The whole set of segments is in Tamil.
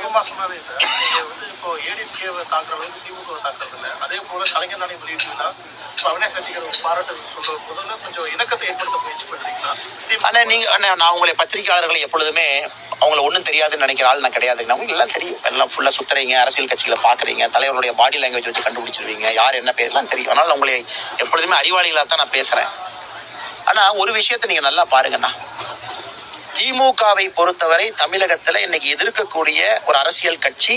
முக்கியமா சொன்னாலே சார், நீங்க இப்போ ஏடிஎம்கேவை தாக்குறவங்க திமுக தாக்குறது இல்லை. அதே போல கலைஞர் நாணயம் வெளியிட்டீங்கன்னா அவினாஷ் சசிகர் பாராட்டு சொல்ற முதல்ல கொஞ்சம் இணக்கத்தை ஏற்படுத்த முயற்சி பண்றீங்களா? ஆனா நீங்க நான் உங்களை பத்திரிகையாளர்களை எப்பொழுதுமே அவங்கள ஒன்றும் தெரியாதுன்னு நினைக்கிற ஆள் நான் கிடையாதுங்க. உங்களுக்கு எல்லாம் தெரியும், எல்லாம் ஃபுல்லா சுத்துறீங்க, அரசியல் கட்சிகளை பாக்குறீங்க, தலைவருடைய பாடி லாங்குவேஜ் வச்சு கண்டுபிடிச்சிருவீங்க, யார் என்ன பேர்லாம் தெரியும். அதனால உங்களை எப்பொழுதுமே அறிவாளிகளா தான் நான் பேசுறேன். ஆனா ஒரு விஷயத்தை நீங்க நல்லா பாருங்கண்ணா, திமுகவை பொறுத்தவரை தமிழகத்துல இன்னைக்கு எதிர்க்கக்கூடிய ஒரு அரசியல் கட்சி,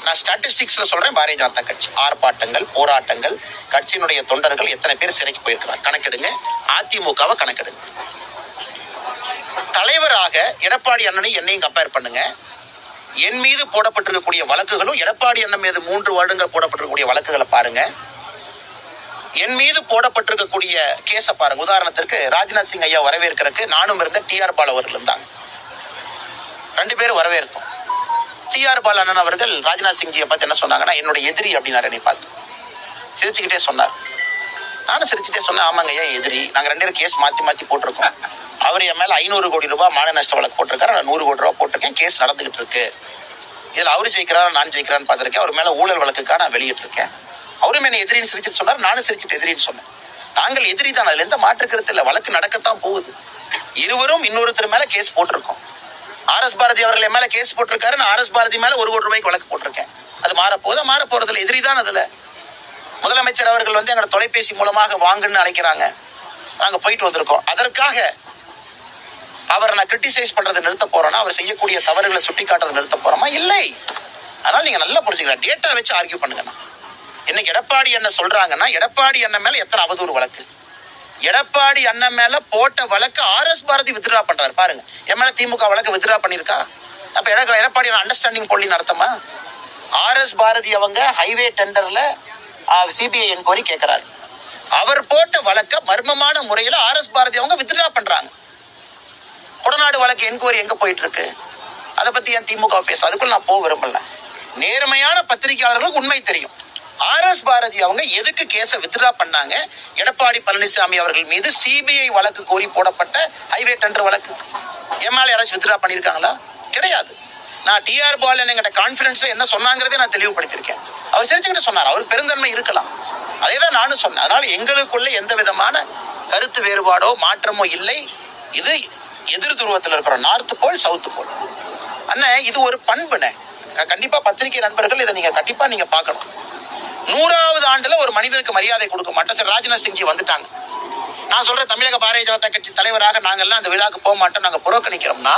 நான் ஸ்டாட்டிஸ்டிக்ஸ்ல சொல்றேன், பாரதிய ஜனதா கட்சி. ஆர்ப்பாட்டங்கள், போராட்டங்கள், கட்சியினுடைய தொண்டர்கள் எத்தனை பேர் சிறைக்கு போயிருக்கிறாங்க கணக்கெடுங்க. அதிமுகவை கணக்கெடுங்க. தலைவராக எடப்பாடி அண்ணனை என்னையும் கம்பேர் பண்ணுங்க. என் மீது போடப்பட்டிருக்கக்கூடிய வழக்குகளும் எடப்பாடி அண்ணன் மீது 3 வருடங்கள் போடப்பட்டிருக்கக்கூடிய வழக்குகளை பாருங்க. என் மீது போடப்பட்டிருக்கக்கூடிய கேஸை பாருங்க. உதாரணத்திற்கு ராஜ்நாத் சிங் ஐயா வரவேற்கிறதுக்கு நானும் இருந்த டிஆர் பால் அவர்கள் இருந்தாங்க. 2 பேரும் வரவேற்போம். டிஆர் பால் அண்ணன் அவர்கள் ராஜ்நாத் சிங்ஜியை பார்த்து என்ன சொன்னாங்கன்னா, என்னுடைய எதிரி அப்படின்னாரு. என்னை பார்த்து சிரிச்சுக்கிட்டே சொன்னார். நானும் சிரிச்சுட்டே சொன்னேன், ஆமாங்க ஐயா எதிரி, நாங்க 2 பேரும் கேஸ் மாத்தி மாத்தி போட்டிருக்கோம். அவர் என் மேல 500 கோடி ரூபாய் மான நஷ்ட வழக்கு போட்டிருக்காரு, நான் 100 கோடி ரூபாய் போட்டிருக்கேன், கேஸ் நடந்துகிட்டு இருக்கு. இதுல அவரு ஜெயிக்கிறாரா நான் ஜெயிக்கிறான்னு பார்த்திருக்கேன். அவர் மேல ஊழல் வழக்குக்காக நான் வெளியிட்டிருக்கேன். அவரும் என்ன எதிரின்னு சிரிச்சுட்டு சொன்னார், நானும் சிரிச்சுட்டு எதிரின்னு சொன்னேன். நாங்கள் எதிரி தான், அதுல எந்த மாற்று கருத்து இல்லை. வழக்கு நடக்கத்தான் போகுது. இருவரும் இன்னொருத்தர் மேல கேஸ் போட்டிருக்கோம். RS பாரதி அவர்கள் என் மேல கேஸ் போட்டிருக்காரு, நான் RS பாரதி மேல 1 கோடி ரூபாய்க்கு வழக்கு போட்டிருக்கேன். அது மாறப்போகுதா? மாற போறதுல எதிரி தான். அதுல முதலமைச்சர் அவர்கள் எங்களை தொலைபேசி மூலமாக வாங்குன்னு அழைக்கிறாங்க. நாங்க போயிட்டு வந்திருக்கோம். அதற்காக அவரை நான் கிரிட்டிசைஸ் பண்றதை நிறுத்த போறோம்னா, அவர் செய்யக்கூடிய தவறுகளை சுட்டி காட்டுறதை நிறுத்த போறோமா? இல்லை. அதனால நீங்க நல்லா புரிஞ்சுக்கலாம், டேட்டா வச்சு ஆர்கியூ பண்ணுங்க. இன்னைக்கு எடப்பாடி என்ன சொல்றாங்கன்னா, எடப்பாடி அண்ணன் மேல எத்தனை அவதூறு வழக்கு, எடப்பாடி அண்ணன் மேல போட்ட வழக்கு RS பாரதி வித்ட்ரா பண்றாரு பாருங்க. என் மேல திமுக வழக்கு வித்ட்ரா பண்ணிருக்கா? அப்ப எடப்பாடி அண்டர்ஸ்டாண்டிங் போலி நடத்தமா? RS பாரதி அவங்க ஹைவே டெண்டர்ல CBI என்கொயரி கேட்கிறாரு. அவர் போட்ட வழக்க மர்மமான முறையில RS பாரதி அவங்க வித்ட்ரா பண்றாங்க. கொடநாடு வழக்கு என்கொயரி எங்க போயிட்டு இருக்கு? அதை பத்தி ஏன் திமுக பேச? அதுக்குள்ள நான் போக விரும்பல. நேர்மையான பத்திரிகையாளர்களுக்கு உண்மை தெரியும். RS பாரதி அவங்க எதுக்கு கேஸை வித்ட்ரா பண்ணாங்க? எடப்பாடி பழனிசாமி அவர்கள் மீது CBI வழக்கு கோரி போடப்பட்ட ஹைவே டெண்டர் வழக்கு. என் மேல யாராச்சும் வித்ட்ரா பண்ணிருக்காங்களா? கிடையாது. நான் டிஆர் பால் என்கிட்ட கான்பிடன்ஸ்ல என்ன சொன்னாங்கிறதே நான் தெளிவுபடுத்திருக்கேன். அவர் சிரிச்சுக்கிட்டு சொன்னார், அவருக்கு பெருந்தன்மை இருக்கலாம், அதேதான் நானும் சொன்னேன். அதனால எங்களுக்குள்ள எந்த விதமான கருத்து வேறுபாடோ மாற்றமோ இல்லை. இது எதிர் துருவத்தில் இருக்கிறோம், நார்த் போல் சவுத் போல். அண்ணன் இது ஒரு பண்புனே. கண்டிப்பா பத்திரிகை நண்பர்கள் இதை கண்டிப்பா நீங்க பார்க்கணும். 100வது ஆண்டுல ஒரு மனிதனுக்கு மரியாதை கொடுக்க மாட்டோம். சரி, ராஜ்நாத் சிங்ஜி வந்துட்டாங்க. நான் சொல்றேன், தமிழக பாரதிய ஜனதா கட்சி தலைவராக நாங்கள்லாம் அந்த விழாக்கு போக மாட்டோம், நாங்க புறக்கணிக்கிறோம்னா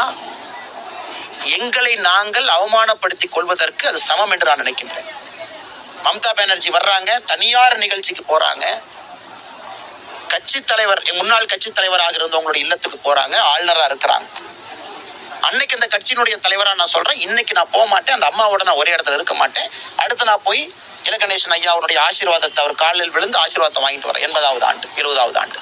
எங்களை நாங்கள் அவமானப்படுத்திக் கொள்வதற்கு அது சமம் என்று நான் நினைக்கின்றேன். மம்தா பானர்ஜி வர்றாங்க, தனியார் நிகழ்ச்சிக்கு போறாங்க, கட்சி தலைவர் முன்னாள் கட்சி தலைவராக இருந்தவங்களுடைய இல்லத்துக்கு போறாங்க, ஆளுநரா இருக்கிறாங்க. அன்னைக்கு அந்த கட்சியினுடைய தலைவரா நான் சொல்றேன், இன்னைக்கு நான் போக மாட்டேன், அந்த அம்மாவோட நான் ஒரே இடத்துல இருக்க மாட்டேன். அடுத்து நான் போய் இலகணேசன் ஐயா அவருடைய ஆசீர்வாதத்தை அவர் காலில் விழுந்து ஆசீர்வாதத்தை வாங்கிட்டு வரேன். 80வது ஆண்டு 70வது ஆண்டு.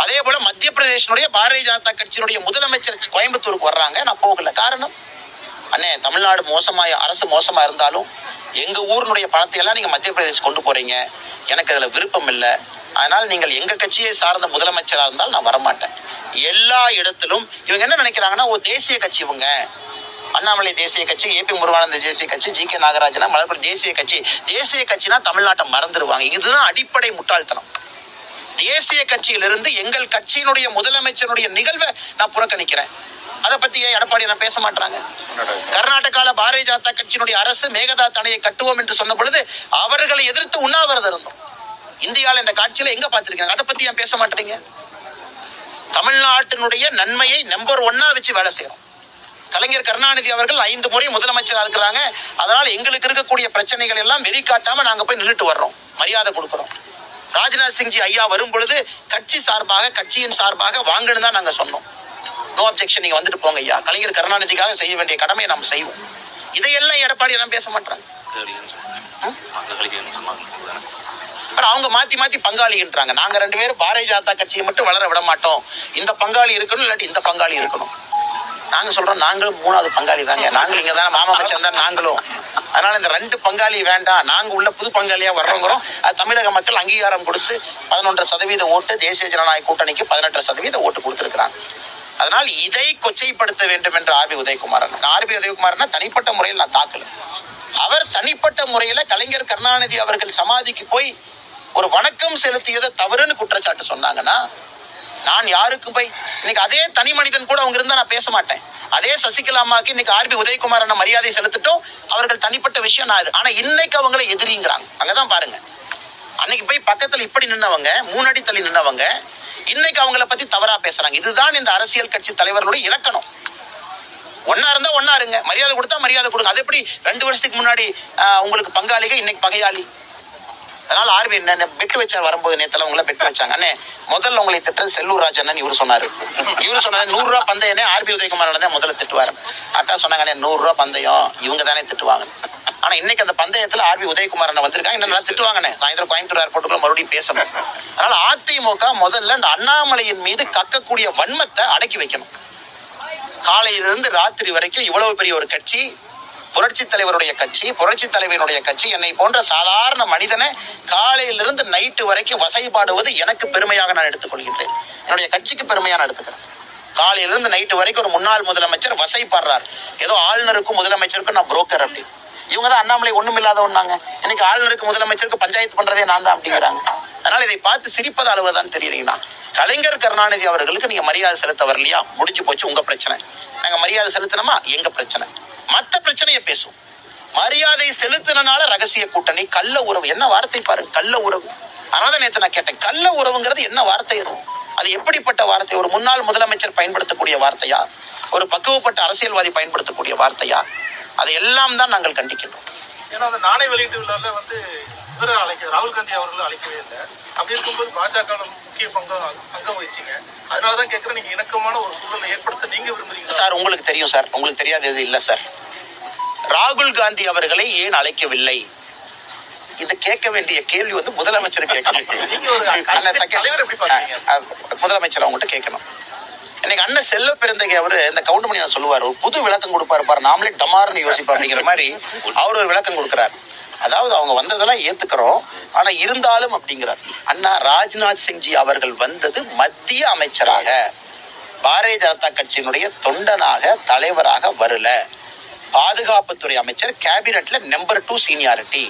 அதே போல மத்திய பிரதேசனுடைய பாரதிய ஜனதா கட்சியினுடைய முதலமைச்சர் கோயம்புத்தூருக்கு வர்றாங்க, நான் போகல. காரணம், அண்ணே தமிழ்நாடு அரசு மோசமா இருந்தாலும் எங்க ஊரினுடைய பணத்தை எல்லாம் நீங்க மத்திய பிரதேசம் கொண்டு போறீங்க, எனக்கு அதுல விருப்பம் இல்லை. அதனால நீங்கள் எங்க கட்சியை சார்ந்த முதலமைச்சராக இருந்தால் நான் வரமாட்டேன். எல்லா இடத்திலும் இவங்க என்ன நினைக்கிறாங்கன்னா, ஒரு தேசிய கட்சி, இவங்க அண்ணாமலை தேசிய கட்சி, AP முருகானந்த தேசிய கட்சி, GK நாகராஜனா மலர்புரி தேசிய கட்சி. தேசிய கட்சினா தமிழ்நாட்டை மறந்துடுவாங்க. இதுதான் அடிப்படை முட்டாள்தனம். தேசிய கட்சியிலிருந்து எங்கள் கட்சியினுடைய முதலமைச்சருடைய நிகழ்வை நான் புறக்கணிக்கிறேன். அதை பத்தி ஏன் எடப்பாடி நான் பேச மாட்டாங்க? கர்நாடகால பாரதிய ஜனதா கட்சியினுடைய அரசு மேகதாது அணையை கட்டுவோம் என்று சொன்ன பொழுது அவர்களை எதிர்த்து உண்ணாவிரதம் இருந்தோம். இந்தியாவில் இந்த காட்சியில எங்க பார்த்திருக்காங்க? அதை பத்தி ஏன் பேச மாட்டீங்க? தமிழ்நாட்டினுடைய நன்மையை நம்பர் 1 வச்சு வேலை செய்யறோம். கலைஞர் கருணாநிதி அவர்கள் 5 முறை முதலமைச்சராக இருக்கிறாங்க. அதனால எங்களுக்கு இருக்கக்கூடிய பிரச்சனைகள் எல்லாம் வெளிக்காட்டாம நாங்க போய் நின்றுட்டு வர்றோம், மரியாதை கொடுக்கிறோம். ராஜ்நாத் சிங்ஜி ஐயா வரும் பொழுது கட்சி சார்பாக, கட்சியின் சார்பாக வாங்கன்னு தான் நாங்க சொன்னோம். நோ அப்ஜெக்ஷன், நீங்க வந்துட்டு போங்க ஐயா, கலைஞர் கருணாநிதிக்காக செய்ய வேண்டிய கடமையை நம்ம செய்வோம். இதையெல்லாம் எடப்பாடி எல்லாம் பேச மாட்டாங்க. அவங்க மாத்தி மாத்தி பங்காளின்றாங்க. நாங்க 2 பேரும் பாரதிய ஜனதா கட்சியை மட்டும் வளர விட மாட்டோம், இந்த பங்காளி இருக்கணும், இல்லாட்டி இந்த பங்காளி இருக்கணும். நாங்க சொல்றோம், நாங்களும் 3வது பங்காளி தாங்க, நாங்களும் இங்க தான் மாமா மச்சான் தான் நாங்களும். அதனால இந்த 2 பங்காளி வேண்டாம், நாங்க உள்ள புது பங்காளியா வர்றோங்கிறோம். அது தமிழக மக்கள் அங்கீகாரம் கொடுத்து 11% ஓட்டு, தேசிய ஜனநாயக கூட்டணிக்கு 18% ஓட்டு கொடுத்திருக்கிறாங்க. அதனால் இதை கொச்சைப்படுத்த வேண்டும் என்று ஆர்பி உதயகுமாரன் தனிப்பட்ட முறையில் நான் தாக்கல. அவர் தனிப்பட்ட முறையில கலைஞர் கருணாநிதி அவர்கள் சமாதிக்கு போய் ஒரு வணக்கம் செலுத்தியதை தவறுன்னு குற்றச்சாட்டு சொன்னாங்கன்னா, நான் யாருக்கும் போய் இன்னைக்கு அதே தனி மனிதன் கூட அவங்க இருந்தா நான் பேச மாட்டேன். அதே சசிகலா அம்மாக்கு இன்னைக்கு ஆர்பி உதயகுமாரன் மரியாதை செலுத்திட்டோம், அவர்கள் தனிப்பட்ட விஷயம் நான். ஆனா இன்னைக்கு அவங்களை எதிரிங்கிறாங்க. அங்கதான் பாருங்க, அன்னைக்கு போய் பக்கத்துல இப்படி நின்னவங்க, 3 அடி தள்ளி நின்னவங்க, இன்னைக்கு அவங்கள பத்தி தவறா பேசுறாங்க. இதுதான் இந்த அரசியல் கட்சி தலைவர்களுடைய இலக்கணம். ஒன்னா இருந்தா ஒன்னா இருங்க, மரியாதை கொடுத்தா மரியாதை கொடுங்க. அது எப்படி 2 வருஷத்துக்கு முன்னாடி உங்களுக்கு பங்காளிக இன்னைக்கு பகையாளி? அதனால ஆர்பி என்ன பெட்டு வச்சார் வரும்போது, நேத்துல உங்களை பெட்டு வச்சாங்க. அண்ணே முதல்ல உங்களை திட்டுறது செல்லூர் ராஜன் இவரு சொன்னாரு. 100 ரூபா பந்தயனே ஆர்பி உதயகுமாரன் தான் முதல்ல திட்டுவாரு. அக்கா சொன்னாங்க 100 ரூபா பந்தயம் இவங்க தானே திட்டுவாங்க. ஆனா இன்னைக்கு அந்த பந்தயத்துல ஆர்பி உதயகுமாரன் வந்திருக்காங்க, இன்னும் நல்லா திட்டுவாங்கண்ணே. சாயந்தரம் கோயம்புத்தூர் ஏர்போர்ட்டுக்குள்ள மறுபடியும் பேசணும். அதனால அதிமுக முதல்ல இந்த அண்ணாமலையின் மீது கக்கக்கூடிய வன்மத்தை அடக்கி வைக்கணும். காலையிலிருந்து ராத்திரி வரைக்கும் இவ்வளவு பெரிய ஒரு கட்சி, புரட்சி தலைவருடைய கட்சி, புரட்சி தலைவனுடைய கட்சி, என்னை போன்ற சாதாரண மனிதனை காலையிலிருந்து நைட்டு வரைக்கும் வசைபாடுவது எனக்கு பெருமையாக நான் எடுத்துக்கொள்கின்றேன். என்னுடைய கட்சிக்கு பெருமையா நான் எடுத்துக்கிறேன். காலையிலிருந்து நைட்டு வரைக்கும் ஒரு முன்னாள் முதலமைச்சர் வசைப்படுறார், ஏதோ ஆளுநருக்கும் முதலமைச்சருக்கும் நான் புரோக்கர் அப்படி. இவங்க தான் அண்ணாமலை ஒண்ணும் இல்லாதவன்னாங்க. இன்னைக்கு ஆளுநருக்கு முதலமைச்சருக்கு பஞ்சாயத்து பண்றதே நான் தான் அப்படிங்கிறாங்க. அதனால இதை பார்த்து சிரிப்பது அளவுதான் தெரியலீங்கன்னா, கலைஞர் கருணாநிதி அவர்களுக்கு நீங்க மரியாதை செலுத்த வரலையா, முடிஞ்சு போச்சு, உங்க பிரச்சனை. நாங்க மரியாதை செலுத்தணுமா, எங்க பிரச்சனை. மத்த பிரச்சனையை பேசும். மரியாதை செலுத்தினால ரகசிய கூட்டணி, கள்ள உறவு, என்ன வார்த்தை பாருங்க, கள்ள உறவு. அதனால நேற்று நான் கேட்டேன், கள்ள உறவுங்கிறது என்ன வார்த்தை? அது எப்படிப்பட்ட வார்த்தை? ஒரு முன்னாள் முதலமைச்சர் பயன்படுத்தக்கூடிய வார்த்தையா, ஒரு பக்குவப்பட்ட அரசியல்வாதி பயன்படுத்தக்கூடிய வார்த்தையா? அதை எல்லாம் தான் நாங்கள் கண்டிக்கின்றோம். ஏன்னா அந்த நாணய வெளியீட்டு விழால இவரை ராகுல் காந்தி அவர்களும் அழைக்கவே இல்லை. அப்படி இருக்கும்போது பாஜக முக்கிய அங்கம் வகிச்சீங்க. அதனாலதான் கேட்கிறேன், நீங்க இணக்கமான ஒரு சூழலை ஏற்படுத்த நீங்க விரும்புறீங்க சார்? உங்களுக்கு தெரியும் சார், உங்களுக்கு தெரியாத எது இல்ல சார். ராகுல் காந்தி அவர்களை ஏன் அழைக்கவில்லை? இது கேட்க வேண்டிய கேள்வி முதலமைச்சர் கேட்கணும். முதலமைச்சர் அவங்ககிட்ட கேட்கணும். இன்னைக்கு அண்ணன் செல்வ பெருந்தகை அவரு இந்த கவுண்டமணி சொல்லுவார், ஒரு புது விளக்கம் கொடுப்பாரு பாரு, நாமளே டமார்னு யோசிப்போம் அப்படிங்கிற மாதிரி அவர் ஒரு விளக்கம் கொடுக்கிறார். அதாவது அவங்க வந்ததெல்லாம் ஏத்துக்கிறோம், ஆனா இருந்தாலும் அப்படிங்கிறார். அண்ணா ராஜ்நாத் சிங்ஜி அவர்கள் வந்தது மத்திய அமைச்சராக, பாரதிய ஜனதா கட்சியினுடைய தொண்டனாக, தலைவராக வரல. பாதுகாப்புத்துறை அமைச்சர், கேபினெட்ல நம்பர் 2 சீனியாரிட்டி.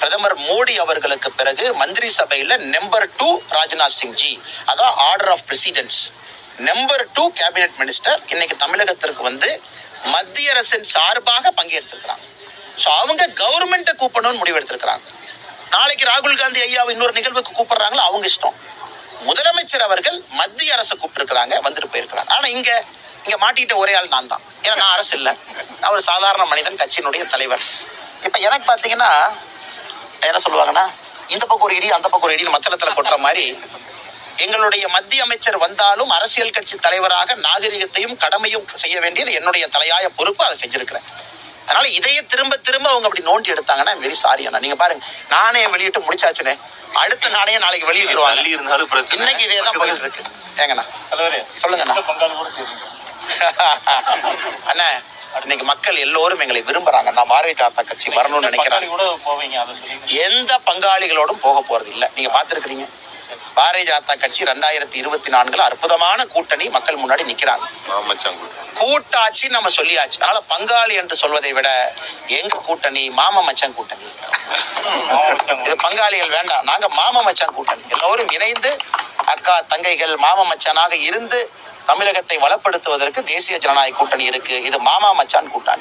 பிரதமர் மோடி அவர்களுக்கு பிறகு மந்திரி சபையில நம்பர் 2 ராஜ்நாத் சிங்ஜி, அதான் order of presidents. Number 2 cabinet minister இன்னைக்கு தமிழகத்திற்கு மத்திய அரசின் சார்பாக பங்கேற்றிருக்கிறாங்க. அவங்க கவர்மெண்ட்டை கூப்பிடணும்னு முடிவு எடுத்திருக்கிறாங்க. நாளைக்கு ராகுல் காந்தி ஐயாவை இன்னொரு நிகழ்வுக்கு கூப்பிடுறாங்களோ அவங்க இஷ்டம். முதலமைச்சர் அவர்கள் மத்திய அரசை கூப்பிட்டு வந்துட்டு போயிருக்கிறாங்க. ஆனா இங்க மாட்டிட்ட ஒரே ஆள் நான் தான். ஏன்னா நான் அரசு இல்லை, நான் ஒரு சாதாரண மனிதன், கட்சியினுடைய தலைவர். இப்ப எனக்கு பாத்தீங்கன்னா என்ன சொல்லுவாங்கன்னா, இந்த பக்கம் ஒரு இடி அந்த பக்கம் ஒரு இடின்னு மத்தளத்துல கொட்டுற மாதிரி எங்களுடைய மத்திய அமைச்சர் வந்தாலும் அரசியல் கட்சி தலைவராக நாகரிகத்தையும் கடமையும் செய்ய வேண்டியது என்னுடைய தலையாய பொறுப்பு. அதை செஞ்சிருக்கிறேன். அதனால இதையே திரும்ப திரும்ப அவங்க அப்படி நோண்டி எடுத்தாங்கன்னா வெரி சாரி அண்ணா. நீங்க பாருங்க, நானே வெளியிட்டு முடிச்சாச்சுனே, அடுத்த நானே நாளைக்கு வெளியிடுவாங்க. இன்னைக்கு இதே தான் போயிட்டு இருக்கு. ஏங்கண்ணா சொல்லுங்கண்ணா. அண்ணா இன்னைக்கு மக்கள் எல்லோரும் எங்களை விரும்புறாங்க. நான் பாரதிய ஜனதா கட்சி வரணும்னு நினைக்கிறேன். எந்த பங்காளிகளோடும் போக போறது இல்ல. நீங்க பாத்துருக்கீங்க, பாரதிய ஜனதா கட்சி 2024 அற்புதமான கூட்டணி மக்கள் முன்னாடி நிக்கிறாங்க. கூட்டாட்சி நம்ம சொல்லியாச்சு. அதனால பங்காளி என்று சொல்வதை விட எங்க கூட்டணி மாம மச்சான் கூட்டணி. இது பங்காளிகள் வேண்டாம், நாங்க மாம மச்சான் கூட்டணி. எல்லோரும் இணைந்து அக்கா தங்கைகள் மாம மச்சானாக இருந்து தமிழகத்தை வளப்படுத்துவதற்கு தேசிய ஜனநாயக கூட்டணி இருக்கு. இது மாமா மச்சான் கூட்டணி.